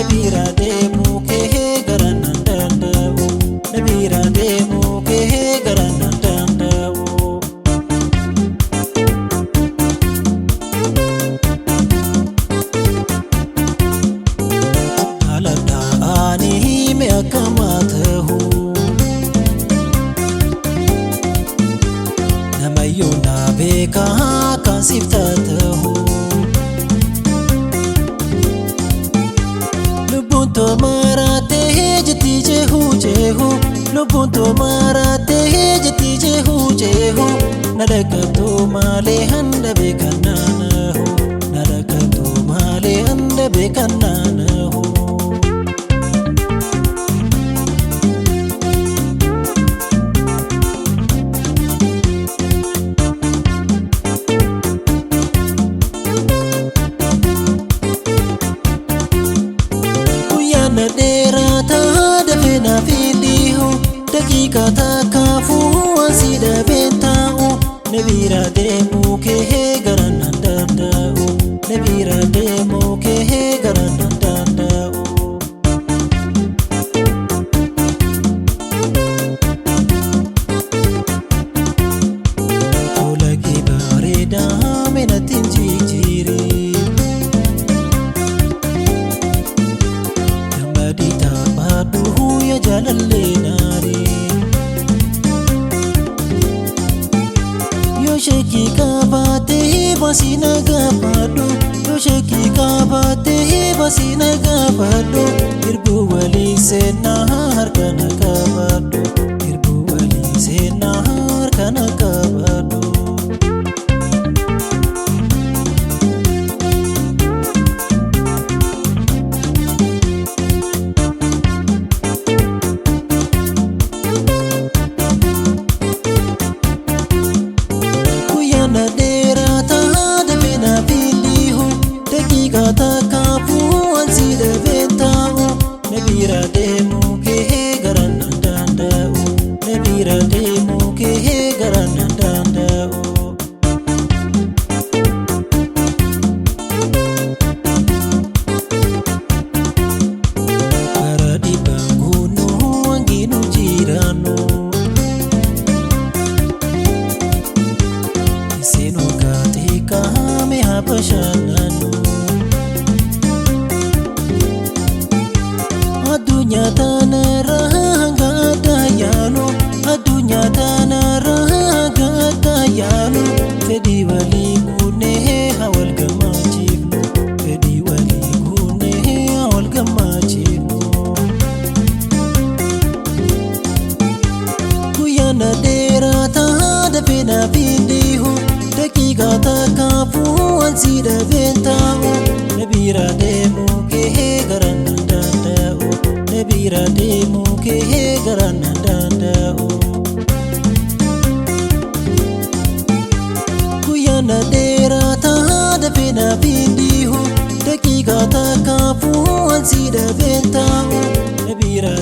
nabira deemu kee garannan danda'u nabira deemu kee garannan danda'u halata'ani hime akkamatahu namayyuu na beeka kan siftatahu lubunto marate jeti jehu jehu lubunto marate jeti jehu jehu nadakatu male handa bekananahu nadakatu male handa bekananahu naderata dafena filihu dakika takafu asida betau nabira demu kee garannan danda'u nabira demu kee garannan danda'u olagi bareda menatin jijiri ya jalalle nari yo sheki kabate basina gapadu yo sheki kabate basina gapadu irbu wali sena harkana kabadu irbu wali sena harkana kabadu naderata dafena filihu dakika takafu ansida betau nabira demu kee garannan danda'u nabira demu kee garannan danda'u paradi bangunu anginu jiranu seno katika me habashananu adunya tanara gadayanu adunya tanara gadayanu fedi wali gune hawal gamachinu fedi wali gune hawal gamachinu kuyana derata dafena filihu dakika takafu ansida betau nabira demu kee garannan danda'u nabira demu kee garannan danda'u kuyana derata dafena filihu dakika takafu ansida betau nabira